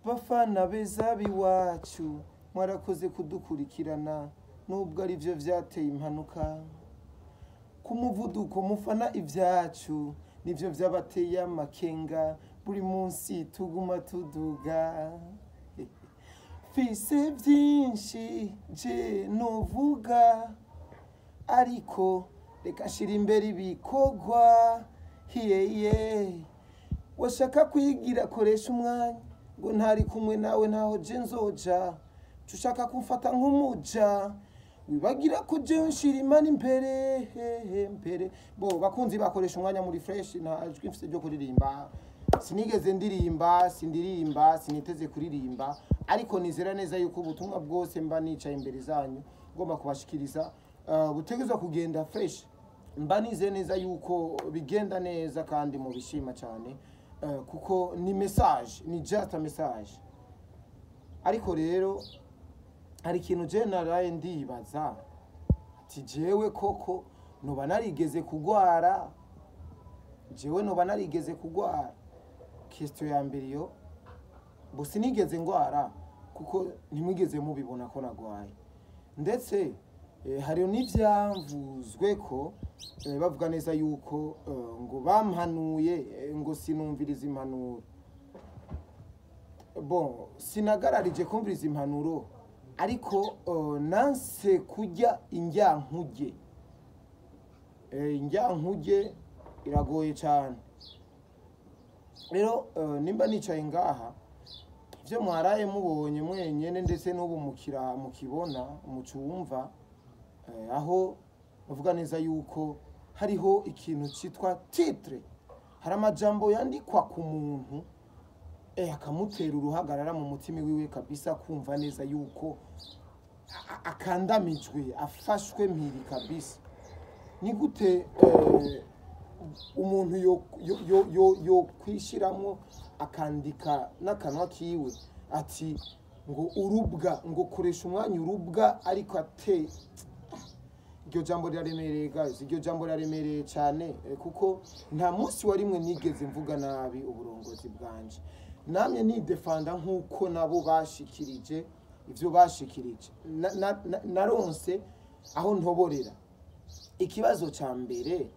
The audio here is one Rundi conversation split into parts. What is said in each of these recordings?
Bafana beza biwacu mwarakoze kudukurikirana nubwo ari byo vyateye impanuka ku muvuduko mufana ivyacu nivyo vyabateye amakenga buri munsi tuguma tuduga fise vyinshi je novuga ariko reka shira imbere ibikorwa hiye washaka kwigira koresha umwanya ngo ntari kumwe nawe ntaho je nzoja ushaka kumfata nk'umuja wibagira ko je nshira imana imbere bo bakunzi bakoresha umwanya muri fresh ntajwi mfite byo kuririmba sinigeze ndirimba siniteze kuririmba ariko nizera neza yuko ubutumwa bwose mba nicaye imbere zanyu ngomba kubashikiriza butegezwa kugenda fresh mba nize neza yuko bigenda neza kandi mu bishima cyane kuko ni message ni just a message ariko rero hari ikintu je naraye ndibaza ati jewe koko noba narigeze kugwara question ya mbere yo bo sinigeze ngwara kuko ntimwigeze mubibona ko nagwaye ndetse hari n'ivyamvuzwe ko bavuga neza yuko ngo bampanuye ngo sinumviriza impanuro bon sinagararije kumviriza impanuro ariko nanse kujya injyankuge iragoye cyane rero nimba nicaye ngaha ivyo mwaraye mubonye mwenyene ndetse n'ubu mukibona mucumva aho bavuga neza yuko hariho ikintu citwa titre hari amajambo yandikwa ku muntu akamutera uruhagarara mu mutima wiwe kabisa kumva neza yuko akandamijwe afashwe mpiri kabisa ni gute umuntu yo kwishiramo akandika n'akanwa kiwe ati ngo urubwa ngo koresha umwanya urubwa ariko ate iryo jambo riraremereye guys iryo jambo riraremereye cyane kuko nta munsi warimwe nigeze mvuga nabi uburongozi bwanje namye ni defanda nkuko nabo bashikirije ivyo bashikirije naronse aho ntoborera ikibazo ca mbere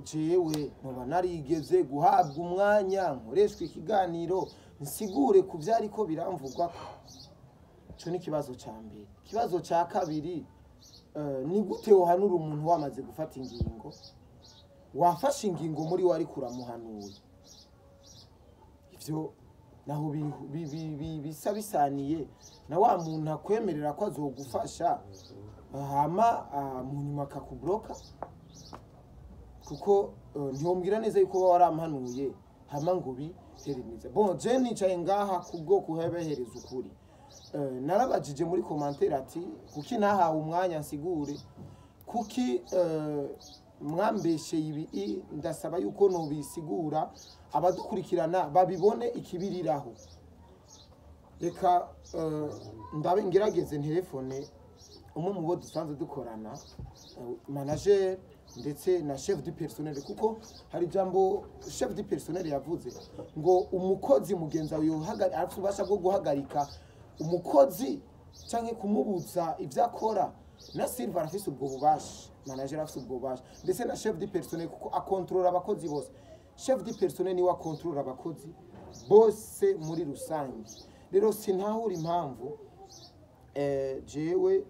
jewe ntoba narigeze guhabwa umwanya nkoreshwa ikiganiro nsigure ku vyari ko biramvugwa cyo ni kibazo ca mbere kibazo ca kabiri ni gute wohanura umuntu wamaze gufata ingingo wafashe ingingo muri wari kuramuhanuye ivyo naho bisa bisaniye na wa muntu akwemerera ko azogufasha hama mu nyuma akakubloka kuko ntiwombwira neza yuko warampanuye hama ngo bihereniza bon je nicaye ngaha kubwo kuhebehereza ukuri narabajije muri commentaire ati kuki nahawe umwanya nsigure kuki mwambeshe ibi ndasaba yuko no bisigura abadukurikirana babibone ikibiriraho reka ndabe ngerageze telefone umwe mu bo dusanzwe dukorana manager ndetse na chef du personnel kuko hari jambo chef du personnel yavuze ngo umukozi mugenza uyo afubasha bwo guhagarika umukozi canke kumubuza ivyo akora na Silva afise ubwo bubasha manager afise ubwo bubasha ndetse na chef du personnel kuko akontrola abakozi bose chef du personnel ni wa contrôle abakozi bose muri rusange rero sintahura impamvu jewe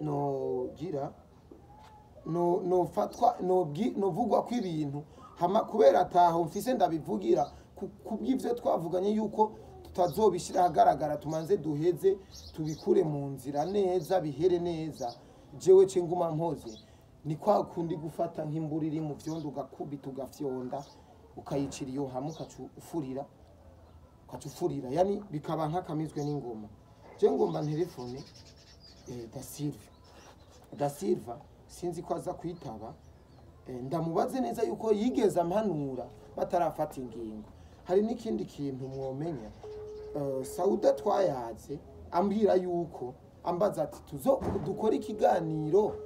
no gira no fatwa no vugwa kw'ibintu hama kubera ataho mfise ndabivugira kubw'ivyo twavuganye yuko tutazobishira hagaragara tumanze duheze tubikure mu nzira neza bihere neza jewe cenguma mpoze ni kwa kundi gufata nk'imburi iri mu vyondo ugakubita ugafyonda ukayicira iyo hamwe ukacufurira yani bikaba nk'akamizwe n'ingoma je ngomba telefone da Silva sinzi ko aza kwitaba ndamubaze neza yuko yigeze ampanura batarafata ingingo hari n'ikindi kintu mwomenya Sauda twayaze ambwira yuko ambaza ati dukora ikiganiro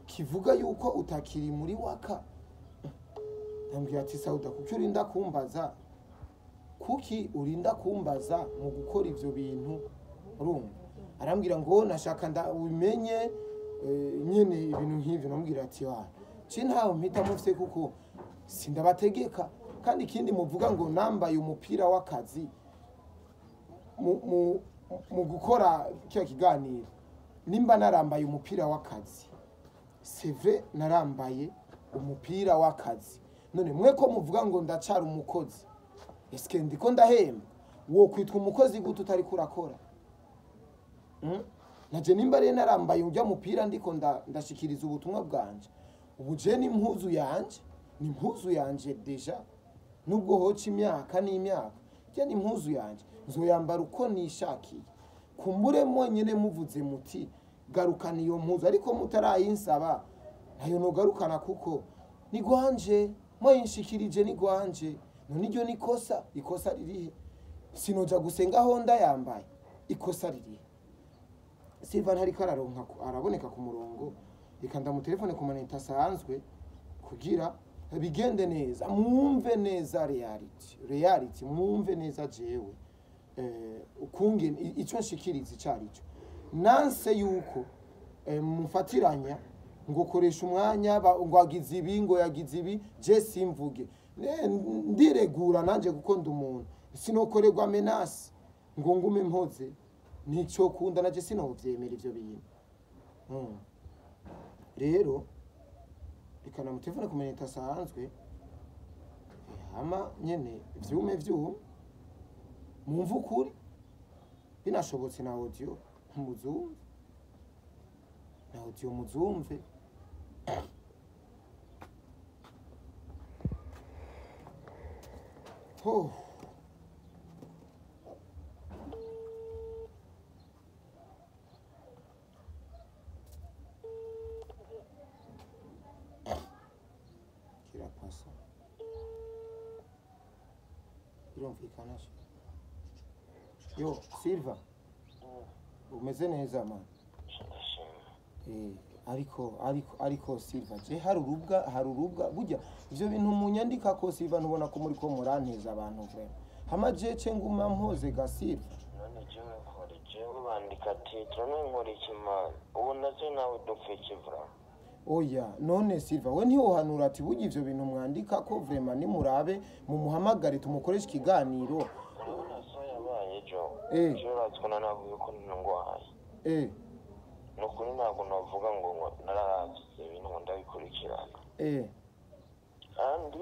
kivuga yuko utakiri muri waka ndambwira ati Sauda kuko urinda kumbaza kuki urinda kumbaza mu gukora ivyo bintu urumva arambwira ngo nashaka ubimenye nyene ibintu nk'ivyo namubwira ati wa ci ntaho mpita mufise kuko sindabategeka kandi ikindi muvuga ngo nambaye umupira w'akazi mu gukora cyo kiganiro nimba narambaye umupira w'akazi c'est vrai narambaye umupira w'akazi none mwe ko muvuga ngo ndacara umukozi eske ndiko ndahemba wo kwitwa umukozi gute utari kurakora naje nimba rero narambaye ujya mupira ndiko ndashikiriza ubutumwa bwanje ubu je ni impuzu yanje deja nubwo hoca imyaka n'imyaka je ni impuzu yanje nzoyambara uko nishakiye kumbure monyene muvuze muti garukana iyo mpuzu ariko mutarayinsaba nayo nogarukana kuko ni gwanje moyinshikirije ni gwanje none iryo ikosa ririhe sinoja gusenga honda yambaye ikosa ririhe Silvan hariko araboneka ku murongo reka ndamutelefone ku maneta asanzwe kugira bigende neza mwumve neza reality mwumve neza jewe ukungene ico nshikiriza icarico nanse yuko mufatiranya ngo koresha umwanya ngo agize ibi ngo yagize ibi je simvuge ndiregura nanje kuko ndi umuntu sinokorerwa menace ngo ngume mpoze nico kunda naje sinovyemera ivyo bintu rero reka namutelefone ku maneta asanzwe hama nyene vyume mumva ukuri binashobotse na audio muzumve na audio muzumve kirapasa birumvikana yo Silva umeze neza man ariko Silva je hari urubwa burya ivyo bintu munyandika ko Silva ntubona ko muri ko muranteza abantu vrema hama jeje nguma mpoze ga Silva none jewe nkore jewe bandika titre none nkore ikimana ubu naje nawe dupfe kivura oya none Silva we ntiwohanura ati burya ivyo bintu mwandika ko vrema ni murabe mu muhamagare tumukoresha ikiganiro Twona navuye ko ngwaye nukuri ntabwo navuga ngo nararavye ibintu ngo ndabikurikirana kandi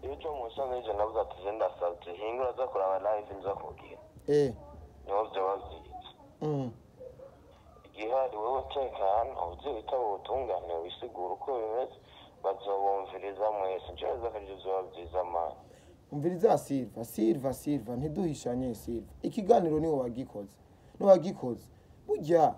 iyo musanze je navuze ati je ndasavye hingura za kuraba live nza kugira niho vyoba vyiza igihari wewe tekana uzi bitabo ubutungane wisigura uko bimeze bazobumviriza mwese njewe zakarivyo vyoba vyiza mana umviriza Silva ntiduhishanye Silva ikiganiro niwo wagikoze burya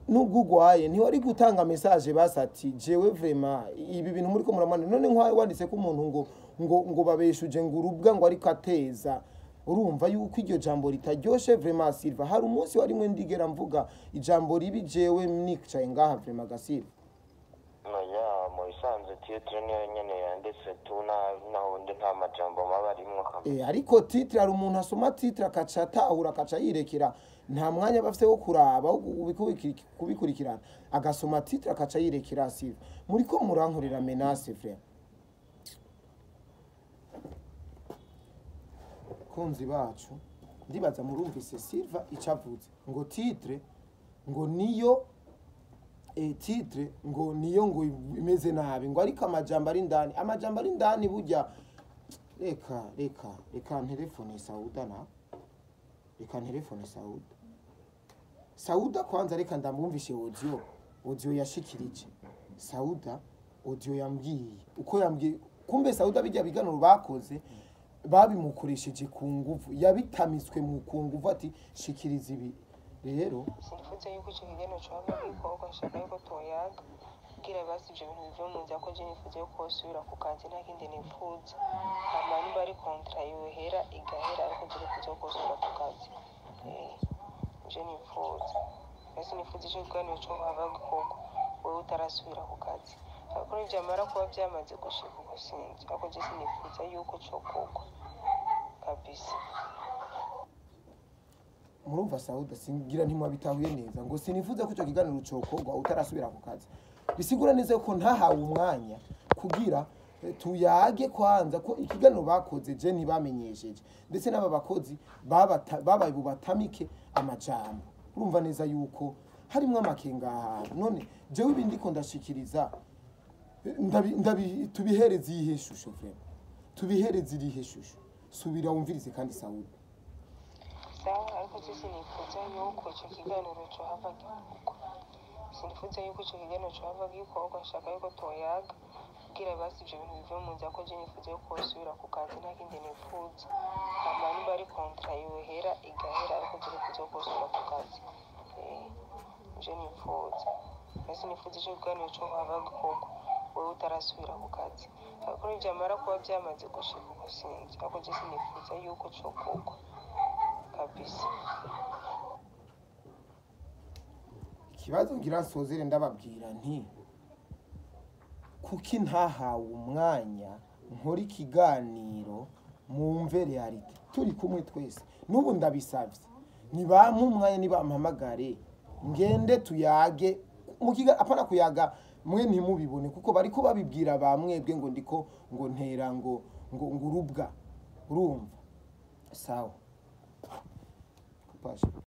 nubwo ugwaye ntiwari gutanga message basati jewe vrema ibi bintu muri ko muramana none nkwaye wanditse ko umuntu ngo babeshuje ngo urubwa ngo ari kateza urumva yuko iryo jambo ritaryoshe vrema Silva hari umunsi wari mwe ndigera mvuga ijambo ribi jewe nicaye ngaha vrema ga Silva muisanze titre niyo nyene yanditse naho nta majambo mabarimwo ariko titre ari umuntu asoma titre akaca atahura akaca yirekera nta mwanya bafite wo kuraba kubikurikirana agasoma titre akaca yirekera Silva muri ko murankorera menace frère konzi bacu ndibaza murumvise Silva icavuze ngo titre ngo niyo titre ngo niyo ngo imeze nabi ngo ariko amajambo ari indani burya reka telefone Sauda kwanza reka ndamwumvishe audio yashikirije Sauda audio yambwiye uko yambwiye kumbe Sauda bijya biganuro bakoze babimukoresheje ku nguvu yabitamitswe mu kunguvu ati shikiriza ibi rero sinifutse yuko icyo kigeno cyangwa ibikorwa nshaka yuko toyaga kugira basi ibyo bintu bive mu nzira ko je nifuza yuko usubira ku kazi nta kindi nifuza hama niba ari kontra yohera igahera ariko je nifuza yuko usubira ku kazi je nifuza ese nifuza icyo kiganiro cyo haba gikorwa wowe utarasubira ku kazi ariko nibyamara kuba byamaze gushika ubusinzi ariko je sinifuza yuko cyo kugwa kabisa. Murumva Sauda singira ntimwabitahuye neza ngo sinifuza ko ico kiganiro cokorwa utarasubira ku kazi. Bisigura neza ko ntahawe umwanya kugira tuyage kwanza ko ikiganiro bakoze je ntibamenyesheje ndetse n'aba bakozi babaye bubatamike amajambo. Urumva neza yuko harimo amakenga ahantu. None jewe ibindi ko ndashikiriza tubihereze iyihe shusho frère, tubihereze irihe shusho? Subira wumvirize kandi Sauda. Sawa, ariko sinifuza yuko ico kiganiro cohava gikorwa. Sinifuza yuko ico kiganiro cohava gikorwa, nshaka yuko toyaga kugira basi ivyo bintu bive mu nzira ko je nifuza yuko usubira ku kazi nta kindi nifuza. Hama niba ari contrat yohera igahera, ariko je nifuza yuko usubira ku kazi. Je nifuza. Ese nifuza ico kiganiro cohava gikorwa wowe utarasubira ku kazi. Ariko nivyamara kuba vyamaze gushika ubusinzi, ariko je sinifuza yuko cokorwa kabisa. Ikibazo ngira nsozere ndababwira nti kuki ntahawe umwanya nkora ikiganiro mumve reality turi kumwe twese. N'ubu ndabisavye nibampa umwanya nibampamagare ngende tuyage mukiga apana kuyaga mwe ntimubibone kuko bariko babibwira bamwebwe ngo ndiko ngo ntera ngo urubwa urumva sawa kupasha.